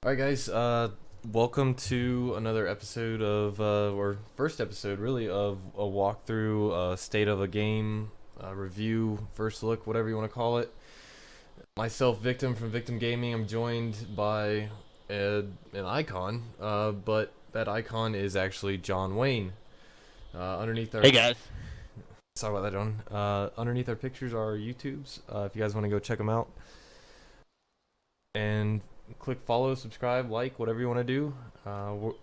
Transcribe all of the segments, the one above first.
Alright guys, welcome to another episode of, or first episode really, of a walkthrough, state of a game, review, first look, whatever you want to call it. Myself, Victim from Victim Gaming. I'm joined by an icon, but that icon is actually John Wayne. Underneath our... Hey guys. Sorry about that, John. Underneath our pictures are our YouTubes, if you guys want to go check them out. And click follow, subscribe, like, whatever you want to do.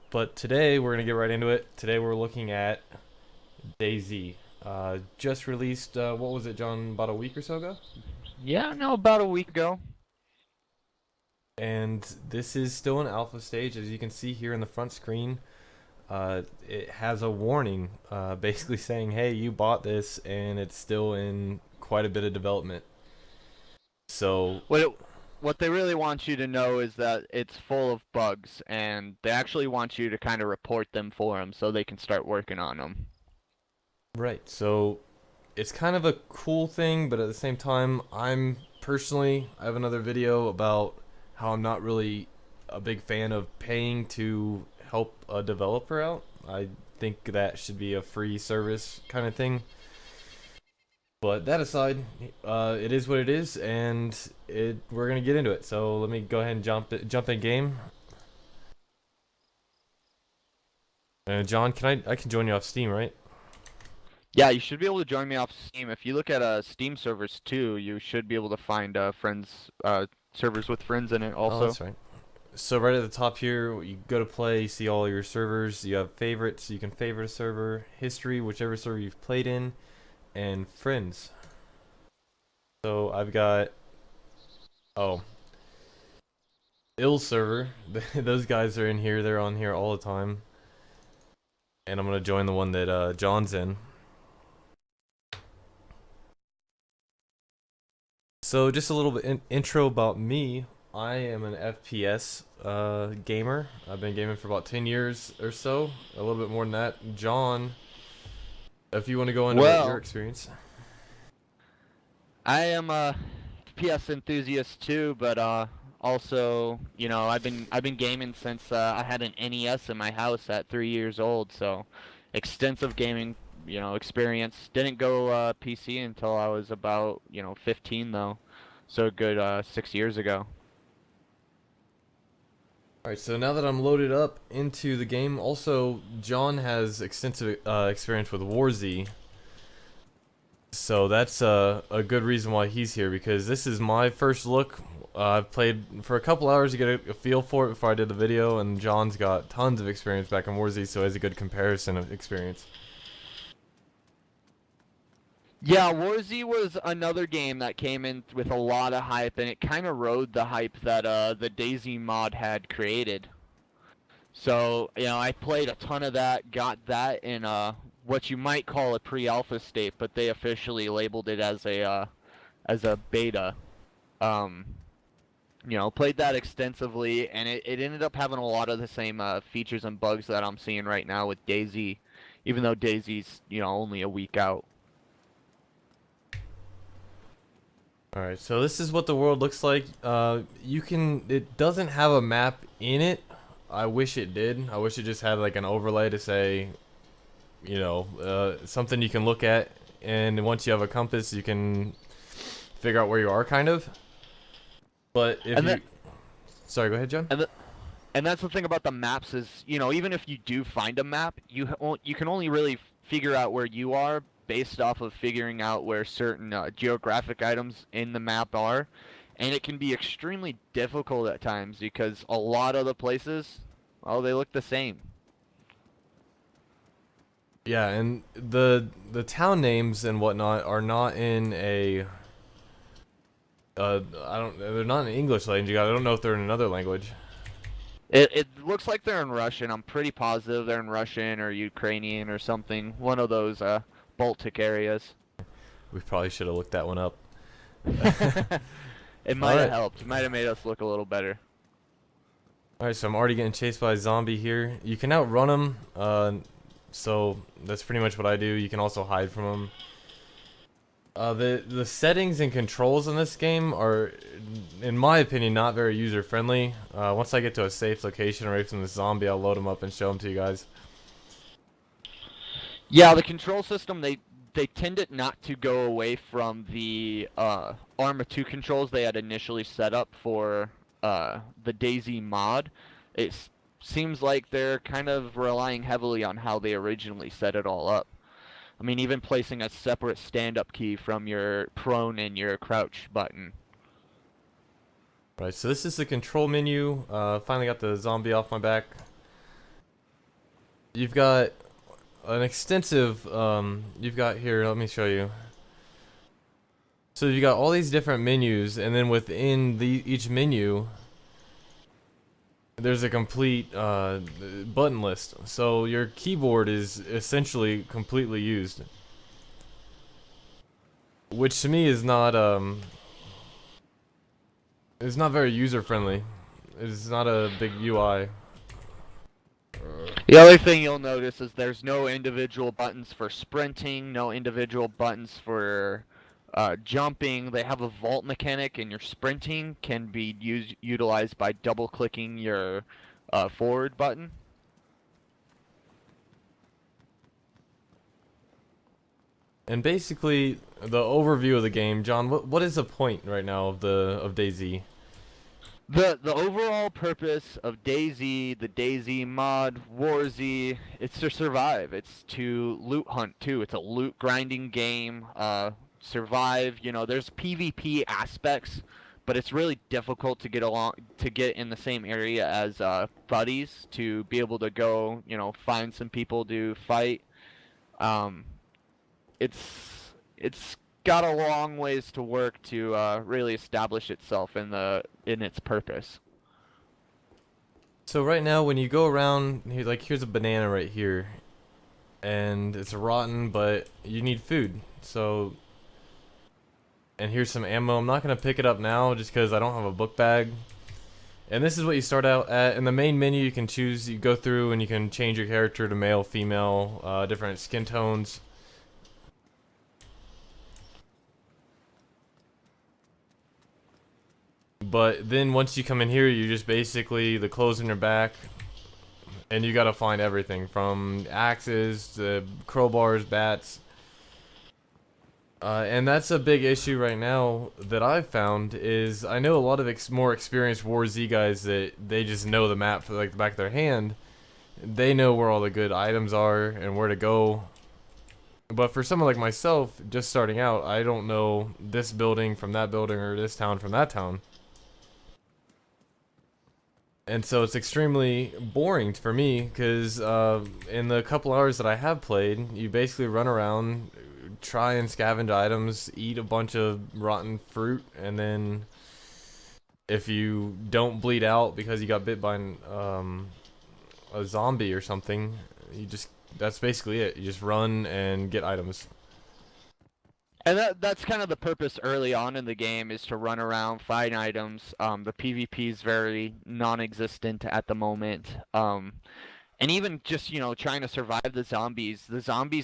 But today we're gonna get right into it. Today we're looking at DayZ. Just released. What was it, John? About a week or so ago. Yeah, no, about a week ago. And this is still in alpha stage, as you can see here in the front screen. It has a warning, basically saying, "Hey, you bought this, and it's still in quite a bit of development." So What they really want you to know is that it's full of bugs, and they actually want you to kind of report them for them so they can start working on them. right, so it's kind of a cool thing, but at the same time, I have another video about how I'm not really a big fan of paying to help a developer out. I think that should be a free service kind of thing. But that aside, it is what it is, and we're gonna get into it. So let me go ahead and jump in game. John, I can join you off Steam, right? Yeah, you should be able to join me off Steam. If you look at Steam servers too, you should be able to find servers with friends in it Oh, also. that's right. So right at the top here, you go to play, you see all your servers. You have favorites, you can favorite a server, history, whichever server you've played in, and friends. So I've got, oh, ill server. Those guys are in here. They're on here all the time. And I'm gonna join the one that John's in. So just a little bit intro about me. I am an FPS gamer. I've been gaming for about 10 years or so. A little bit more than that. John, if you want to go into your experience. I am a PS enthusiast too, but also, you know, I've been gaming since I had an NES in my house at 3 years old, so extensive gaming, experience. Didn't go PC until I was about, 15 though, so a good 6 years ago. Alright, so now that I'm loaded up into the game, also, John has extensive experience with DayZ. So that's a good reason why he's here, because this is my first look. I've played for a couple hours to get a feel for it before I did the video, and John's got tons of experience back in DayZ, so he has a good comparison of experience. Yeah, DayZ was another game that came in with a lot of hype, and it kind of rode the hype that the DayZ mod had created. So, I played a ton of that, got that in what you might call a pre-alpha state, but they officially labeled it as a beta. Um, played that extensively, and it ended up having a lot of the same features and bugs that I'm seeing right now with DayZ, even though DayZ's, only a week out. Alright, so this is what the world looks like. It doesn't have a map in it. I wish it did. I wish it just had like an overlay to say, something you can look at, and once you have a compass, you can figure out where you are, kind of. But sorry, go ahead, John. And that's the thing about the maps is, even if you do find a map, you can only really figure out where you are based off of figuring out where certain geographic items in the map are, and it can be extremely difficult at times because a lot of the places, well, they look the same. Yeah, and the town names and whatnot are not in a they're not in English language. I don't know if they're in another language. It looks like they're in Russian. I'm pretty positive they're in Russian or Ukrainian or something. One of those Baltic areas. We probably should have looked that one up. It might have helped. It might have made us look a little better. Alright, so I'm already getting chased by a zombie here. You can outrun them, so that's pretty much what I do. You can also hide from them. The settings and controls in this game are, in my opinion, not very user friendly. Once I get to a safe location away from the zombie, I'll load them up and show them to you guys. Yeah, the control system, they tended not to go away from the Arma 2 controls they had initially set up for the DayZ mod. Seems like they're kind of relying heavily on how they originally set it all up. I mean, even placing a separate stand-up key from your prone and your crouch button. Right, so this is the control menu. Finally got the zombie off my back. You've got an extensive, you've got here, let me show you. So you got all these different menus, and then within each menu, there's a complete button list. So your keyboard is essentially completely used, which to me is not very user friendly. It's not a big UI. The other thing you'll notice is there's no individual buttons for sprinting, no individual buttons for jumping. They have a vault mechanic, and your sprinting can be utilized by double-clicking your forward button. And basically, the overview of the game, John. What is the point right now of DayZ? The overall purpose of DayZ, the DayZ mod, WarZ, it's to survive. It's to loot hunt too. It's a loot grinding game. Survive. You know, there's PvP aspects, but it's really difficult to get in the same area as buddies to be able to go. You know, find some people to fight. Um, it's got a long ways to work to really establish itself in its purpose. So right now, when you go around, here's a banana right here, and it's rotten, but you need food. So, and here's some ammo. I'm not gonna pick it up now just because I don't have a book bag. And this is what you start out at. In the main menu, you can choose. You go through and you can change your character to male, female, different skin tones. But then once you come in here, you just basically the clothes on your back, and you gotta find everything from axes to crowbars, bats. And that's a big issue right now that I've found is I know a lot of more experienced War Z guys that they just know the map for like the back of their hand. They know where all the good items are and where to go. But for someone like myself, just starting out, I don't know this building from that building or this town from that town. And so it's extremely boring for me because in the couple hours that I have played, you basically run around, try and scavenge items, eat a bunch of rotten fruit, and then if you don't bleed out because you got bit by a zombie or something, that's basically it. You just run and get items. And that's kind of the purpose early on in the game, is to run around, find items. The PvP is very non-existent at the moment. And even just, you know, trying to survive the zombies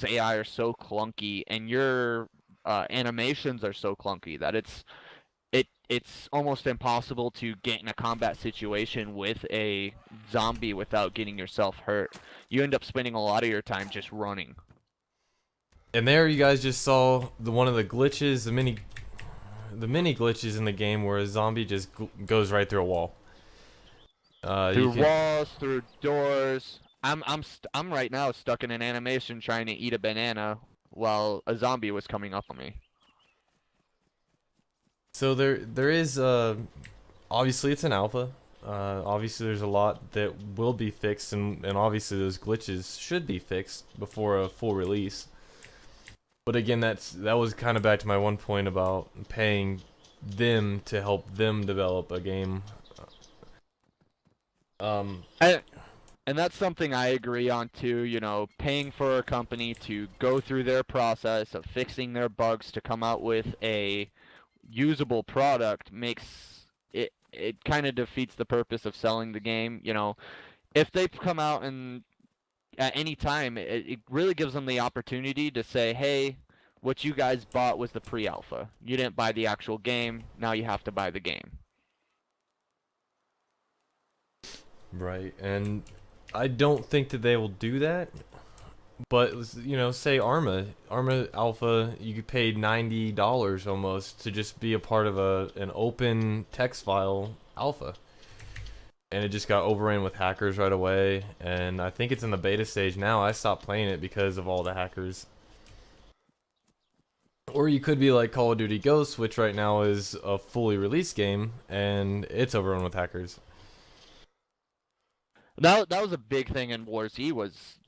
AI are so clunky, and your animations are so clunky that it's almost impossible to get in a combat situation with a zombie without getting yourself hurt. You end up spending a lot of your time just running. And there you guys just saw one of the glitches, the mini glitches in the game where a zombie just goes right through a wall. Through walls, through doors. I'm right now stuck in an animation trying to eat a banana while a zombie was coming up on me. So there is obviously it's an alpha. Obviously there's a lot that will be fixed, and obviously those glitches should be fixed before a full release. But again, that was kind of back to my one point about paying them to help them develop a game. And that's something I agree on too. You know, paying for a company to go through their process of fixing their bugs to come out with a usable product makes it kind of defeats the purpose of selling the game. You know, if they come out and at any time, it really gives them the opportunity to say, hey, What you guys bought was the pre-alpha. You didn't buy the actual game. Now you have to buy the game. Right, and I don't think that they will do that. But say Arma Alpha, you paid $90 almost to just be a part of an open text file alpha, and it just got overran with hackers right away. And I think it's in the beta stage now. I stopped playing it because of all the hackers. Or you could be like Call of Duty Ghosts, which right now is a fully released game, and it's overrun with hackers. That was a big thing in War Z was,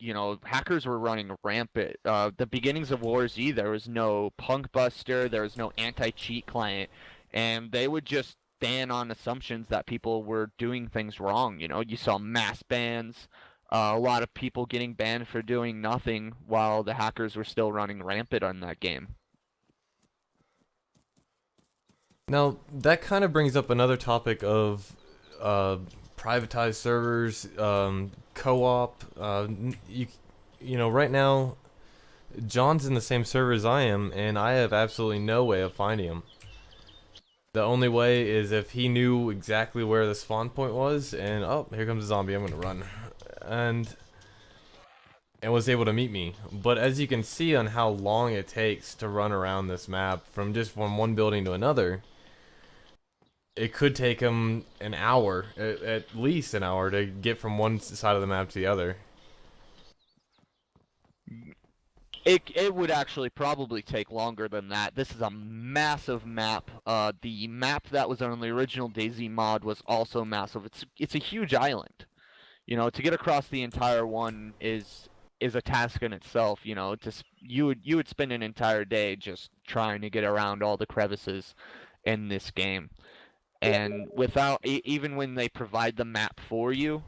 hackers were running rampant. The beginnings of War Z, there was no punk buster, there was no anti-cheat client, and they would just ban on assumptions that people were doing things wrong. You saw mass bans, a lot of people getting banned for doing nothing while the hackers were still running rampant on that game. Now that kind of brings up another topic of privatized servers, co-op. Right now, John's in the same server as I am, and I have absolutely no way of finding him. The only way is if he knew exactly where the spawn point was, and oh, here comes a zombie. I'm gonna run, and was able to meet me. But as you can see on how long it takes to run around this map from one building to another, it could take him an hour, at least an hour, to get from one side of the map to the other. It would actually probably take longer than that. This is a massive map. The map that was on the original DayZ mod was also massive. It's a huge island. To get across the entire one is a task in itself. You would spend an entire day just trying to get around all the crevices in this game. And without even when they provide the map for you,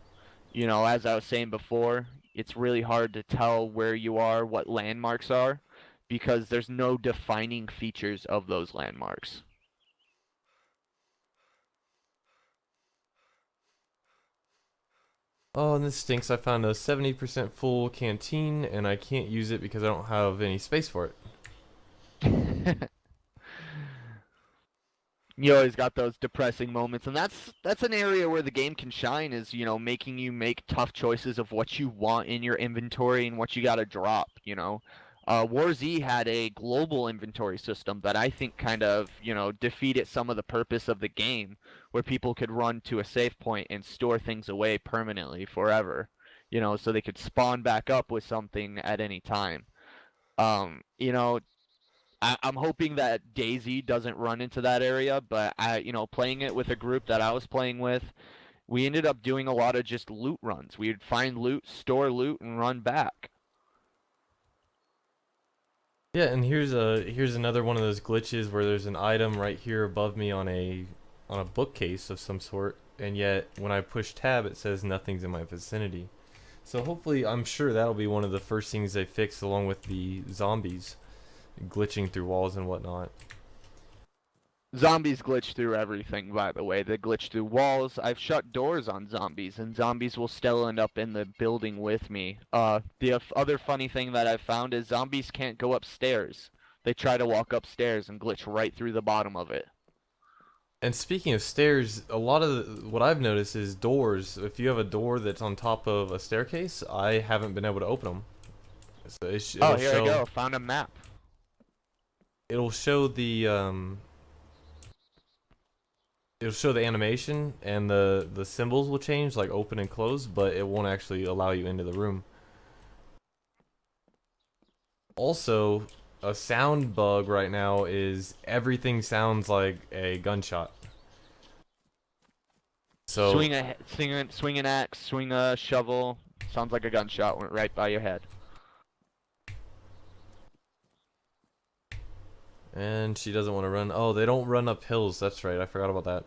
as I was saying before, it's really hard to tell where you are, what landmarks are, because there's no defining features of those landmarks. Oh, and this stinks. I found a 70% full canteen, and I can't use it because I don't have any space for it. You always got those depressing moments, and that's an area where the game can shine, is making you make tough choices of what you want in your inventory and what you got to drop. War Z had a global inventory system that I think kind of defeated some of the purpose of the game, where people could run to a safe point and store things away permanently forever, so they could spawn back up with something at any time. Um, you know, I'm hoping that DayZ doesn't run into that area, but playing it with a group that I was playing with, we ended up doing a lot of just loot runs. We'd find loot, store loot, and run back. Yeah, and here's another one of those glitches where there's an item right here above me on a bookcase of some sort, and yet when I push tab, it says nothing's in my vicinity. So hopefully, I'm sure that'll be one of the first things they fix, along with the zombies glitching through walls and whatnot. Zombies glitch through everything, by the way. They glitch through walls. I've shut doors on zombies, and zombies will still end up in the building with me. The other funny thing that I've found is zombies can't go upstairs. They try to walk upstairs and glitch right through the bottom of it. And speaking of stairs, a lot of what I've noticed is doors. If you have a door that's on top of a staircase, I haven't been able to open them. So Oh, here I go. Found a map. It'll show the animation, and the symbols will change, like open and close, but it won't actually allow you into the room. Also, a sound bug right now is everything sounds like a gunshot. So Swing an axe, swing a shovel. Sounds like a gunshot went right by your head. And she doesn't want to run. Oh, they don't run up hills. That's right. I forgot about that.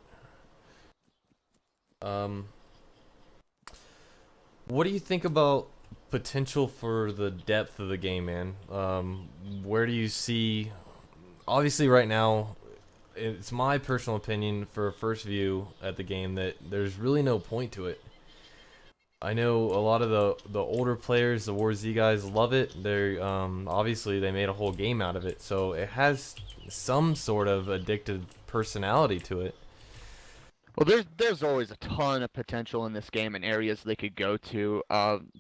What do you think about potential for the depth of the game, man? Where do you see? Obviously, right now, it's my personal opinion for a first view at the game that there's really no point to it. I know a lot of the older players, the War Z guys, love it. They're obviously they made a whole game out of it, so it has some sort of addictive personality to it. Well, there's always a ton of potential in this game and areas they could go to.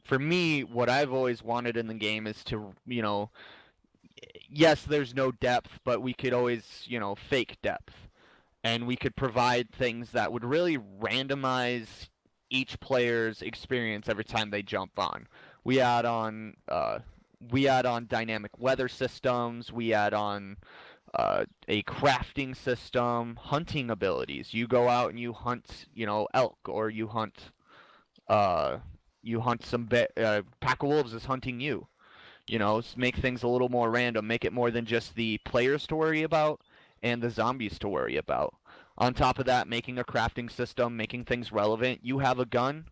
For me, what I've always wanted in the game is to, yes, there's no depth, but we could always, fake depth. And we could provide things that would really randomize each player's experience every time they jump on. We add on we add on dynamic weather systems. We add on a crafting system, hunting abilities. You go out and you hunt, elk, or uh, you hunt some pack of wolves is hunting you. Make things a little more random. Make it more than just the players to worry about and the zombies to worry about. On top of that, making a crafting system, making things relevant. You have a gun,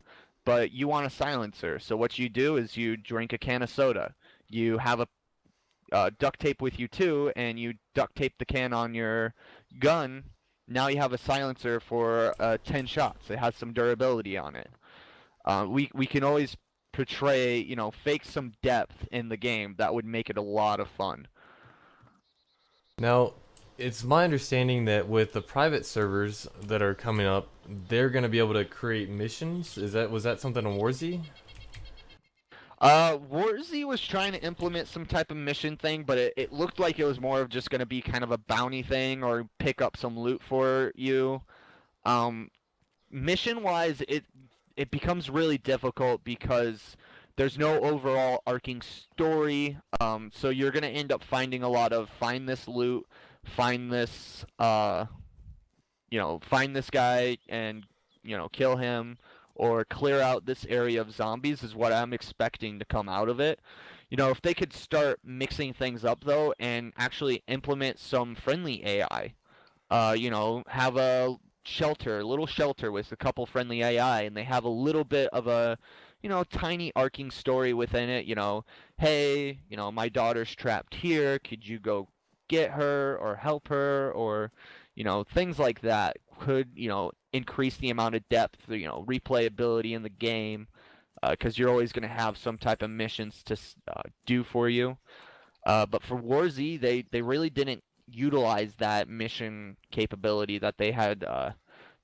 but you want a silencer. So what you do is you drink a can of soda. You have a duct tape with you too, and you duct tape the can on your gun. Now you have a silencer for 10 shots. It has some durability on it. We can always portray, fake some depth in the game that would make it a lot of fun. Now, it's my understanding that with the private servers that are coming up, they're going to be able to create missions. Was that something on Warzy? Warzy was trying to implement some type of mission thing, but it looked like it was more of just going to be kind of a bounty thing or pick up some loot for you. Um, Mission-wise, it becomes really difficult because there's no overall arcing story. So you're gonna end up finding a lot of find this loot, find this find this guy and kill him, or clear out this area of zombies is what I'm expecting to come out of it. If they could start mixing things up though and actually implement some friendly AI, have a little shelter with a couple friendly AI, and they have a little bit of a, tiny arcing story within it. Hey, my daughter's trapped here. Could you go get her or help her or, things like that could, increase the amount of depth, replayability in the game, because you're always going to have some type of missions to do for you. But for War Z, they really didn't utilize that mission capability that they had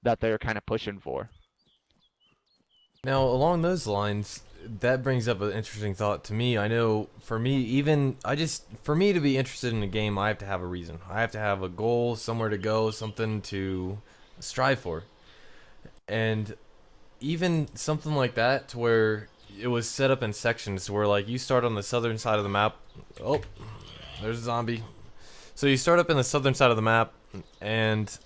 that they're kind of pushing for. Now, along those lines, that brings up an interesting thought to me. I know for me, for me to be interested in a game, I have to have a reason. I have to have a goal, somewhere to go, something to strive for. And even something like that, to where it was set up in sections, where like you start on the southern side of the map. Oh, there's a zombie. So you start up in the southern side of the map, and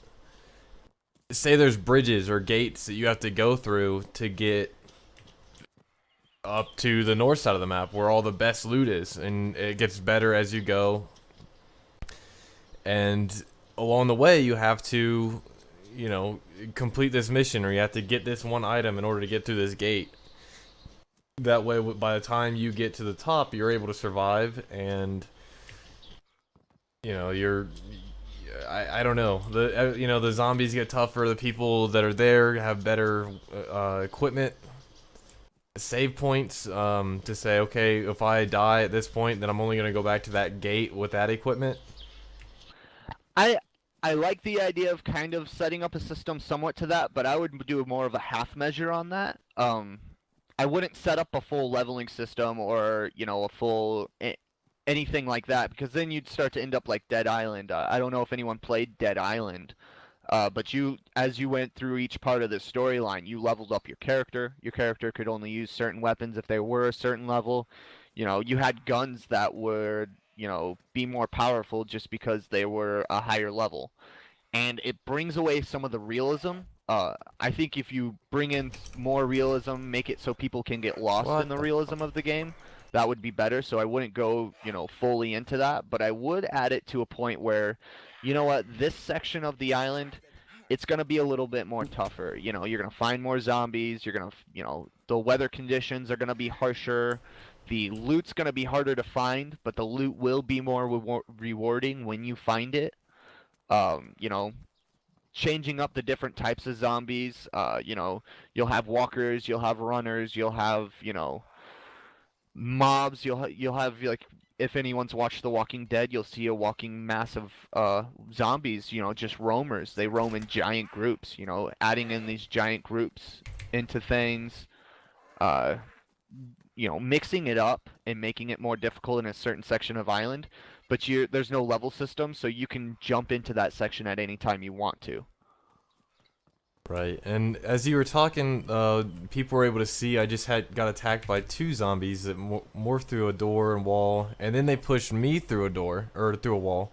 say there's bridges or gates that you have to go through to get up to the north side of the map where all the best loot is, and it gets better as you go. And along the way, you have to, complete this mission, or you have to get this one item in order to get through this gate. That way, by the time you get to the top, you're able to survive, and you're I don't know. The zombies get tougher. The people that are there have better equipment, save points. To say, okay, if I die at this point, then I'm only gonna go back to that gate with that equipment. I I like the idea of kind of setting up a system somewhat to that, but I would do more of a half measure on that. I wouldn't set up a full leveling system or a full anything like that, because then you'd start to end up like Dead Island. I don't know if anyone played Dead Island, but as you went through each part of the storyline, you leveled up your character. Your character could only use certain weapons if they were a certain level. You had guns that would, be more powerful just because they were a higher level. And it brings away some of the realism. I think if you bring in more realism, make it so people can get lost in What the the realism of the game, that would be better. So I wouldn't go, fully into that, but I would add it to a point where, what, this section of the island, it's going to be a little bit more tougher. You're going to find more zombies. You're going to, the weather conditions are going to be harsher. The loot's going to be harder to find, but the loot will be more rewarding when you find it. Um, you know, changing up the different types of zombies. You'll have walkers, you'll have runners, you'll have mobs. You'll have like, if anyone's watched The Walking Dead, you'll see a walking mass of zombies. Just roamers. They roam in giant groups. Adding in these giant groups into things. Uh, mixing it up and making it more difficult in a certain section of island, but there's no level system, so you can jump into that section at any time you want to. Right, and as you were talking, people were able to see I just got attacked by two zombies that morphed through a door and wall, and then they pushed me through a door, or through a wall,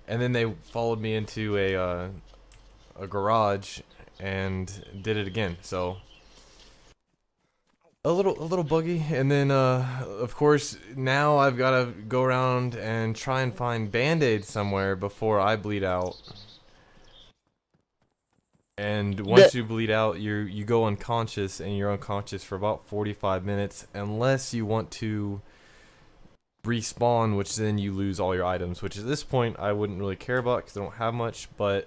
and then they followed me into a garage and did it again. So a little buggy, and then of course now I've got to go around and try and find band-aids somewhere before I bleed out. And once you bleed out, you go unconscious, and you're unconscious for about 45 minutes, unless you want to respawn, which then you lose all your items. Which at this point I wouldn't really care about because I don't have much. But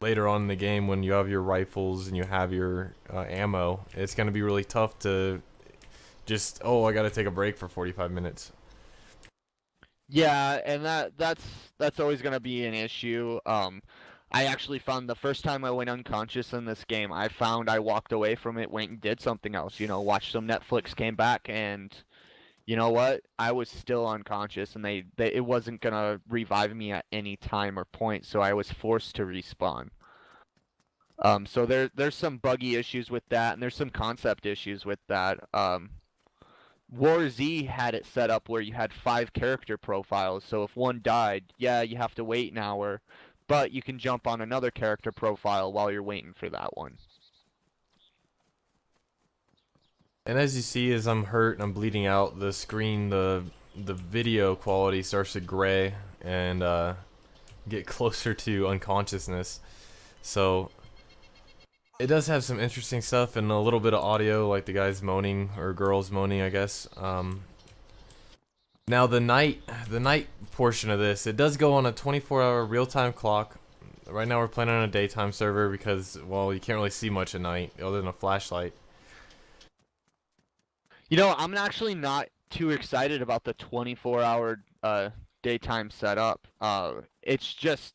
later on in the game, when you have your rifles and you have your ammo, it's gonna be really tough to just I gotta take a break for 45 minutes. Yeah, and that's always gonna be an issue. I actually found the first time I went unconscious in this game, I found I walked away from it, went and did something else. Watched some Netflix, came back, and you know what? I was still unconscious, and it wasn't gonna revive me at any time or point, so I was forced to respawn. So there's some buggy issues with that, and there's some concept issues with that. DayZ had it set up where you had 5 character profiles, so if one died, yeah, you have to wait an hour, but you can jump on another character profile while you're waiting for that one. And as you see, as I'm hurt and I'm bleeding out, the screen, the video quality starts to gray and get closer to unconsciousness. So it does have some interesting stuff and a little bit of audio, like the guys moaning or girls moaning, I guess. Now the night portion of this, it does go on a 24-hour real-time clock. Right now we're playing on a daytime server because, well, you can't really see much at night other than a flashlight. I'm actually not too excited about the 24-hour daytime setup. It's just,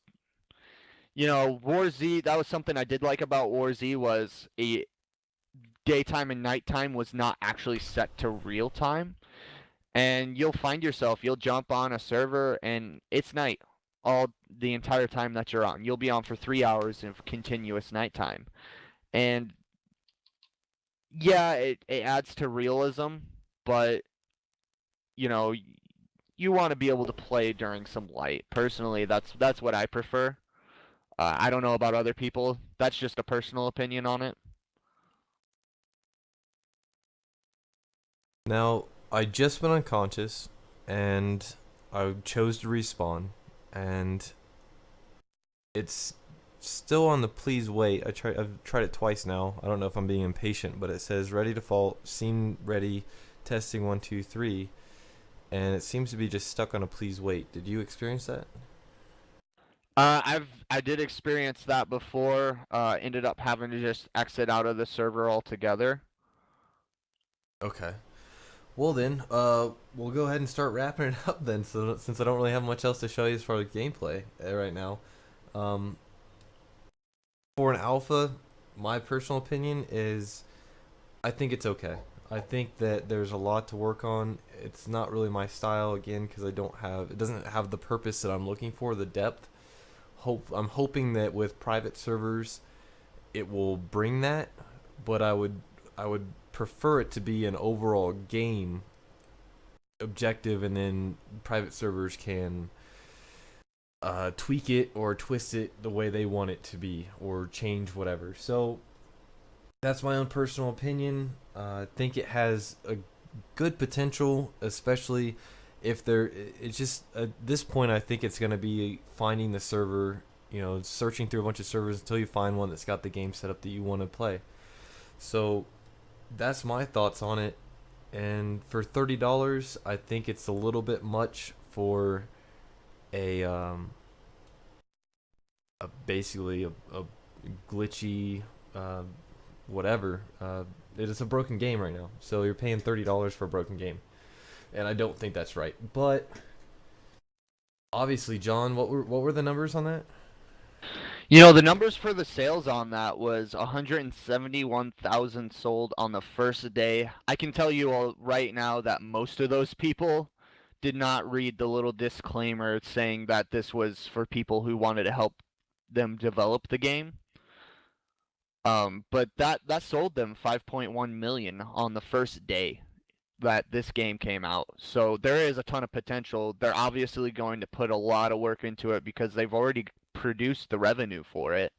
DayZ, that was something I did like about DayZ, was a daytime and nighttime was not actually set to real time. And you'll find yourself, you'll jump on a server and it's night all the entire time that you're on. You'll be on for 3 hours of continuous nighttime. And yeah, it adds to realism, but you want to be able to play during some light. Personally, that's what I prefer. I don't know about other people. That's just a personal opinion on it. Now, I just went unconscious, and I chose to respawn, and it's still on the please wait. I've tried it twice now. I don't know if I'm being impatient, but it says ready to fall, scene ready, testing 1 2 3, and it seems to be just stuck on a please wait. Did you experience that? I did experience that before. Ended up having to just exit out of the server altogether. Okay. Well then, we'll go ahead and start wrapping it up then. So since I don't really have much else to show you as far as gameplay right now, for an alpha, my personal opinion is, I think it's okay. I think that there's a lot to work on. It's not really my style again because it doesn't have the purpose that I'm looking for, the depth. I'm hoping that with private servers, it will bring that, but I would prefer it to be an overall game objective, and then private servers can tweak it or twist it the way they want it to be or change whatever. So that's my own personal opinion. I think it has a good potential, especially if it's just at this point I think it's going to be finding the server, searching through a bunch of servers until you find one that's got the game set up that you want to play. So that's my thoughts on it. And for $30, I think it's a little bit much for a basically a glitchy whatever. It is a broken game right now, so you're paying $30 for a broken game, and I don't think that's right. But obviously, John, what were the numbers on that? You know, the numbers for the sales on that was 171,000 sold on the first day. I can tell you all right now that most of those people did not read the little disclaimer saying that this was for people who wanted to help them develop the game. But that sold them 5.1 million on the first day that this game came out. So there is a ton of potential. They're obviously going to put a lot of work into it because they've already produced the revenue for it.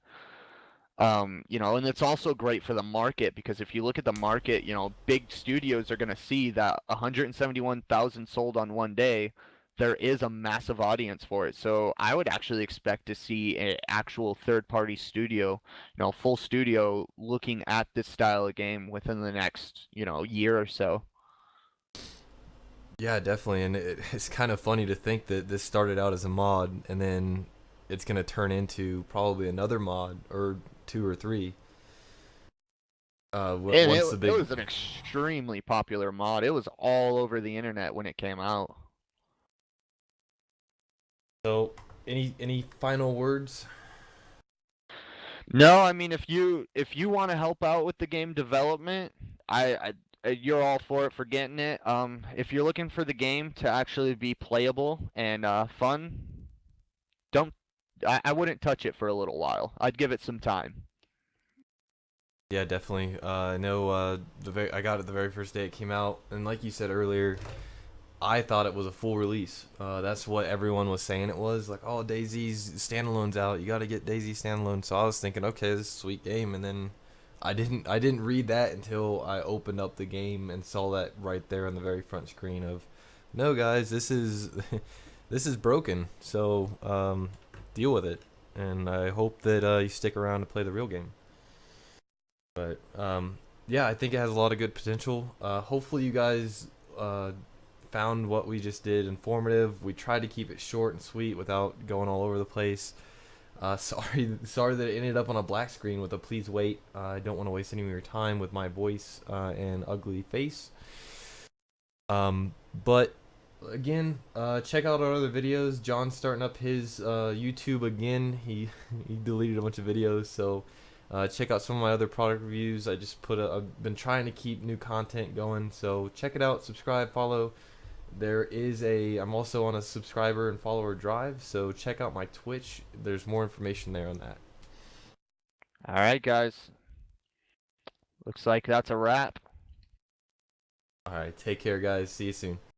You know, and it's also great for the market because if you look at the market, you know, big studios are going to see that 171,000 sold on one day. There is a massive audience for it. So I would actually expect to see an actual third-party studio, you know, full studio looking at this style of game within the next, you know, year or so. Yeah, definitely, and it's kind of funny to think that this started out as a mod, and then it's gonna turn into probably another mod or two or three. And Once the it big. was an extremely popular mod. It was all over the internet when it came out. So, any final words? No, I mean if you want to help out with the game development, you're all for it for getting it. If you're looking for the game to actually be playable and fun, don't I wouldn't touch it for a little while. I'd give it some time. Yeah, definitely. I know I got it the very first day it came out, and like you said earlier, I thought it was a full release. That's what everyone was saying it was. Like, oh, DayZ's standalone's out. You got to get DayZ standalone. So I was thinking, okay, this is a sweet game, and then I didn't read that until I opened up the game and saw that right there on the very front screen of, no, guys, this is this is broken. So deal with it, and I hope that you stick around to play the real game. But yeah, I think it has a lot of good potential. Hopefully, you guys found what we just did informative. We tried to keep it short and sweet without going all over the place. Sorry that it ended up on a black screen with a please wait. I don't want to waste any of your time with my voice and ugly face. But again, check out our other videos. John's starting up his YouTube again. He he deleted a bunch of videos, so check out some of my other product reviews. I've been trying to keep new content going, so check it out. Subscribe, follow. I'm also on a subscriber and follower drive, so check out my Twitch. There's more information there on that. All right, guys. Looks like that's a wrap. All right, take care, guys. See you soon.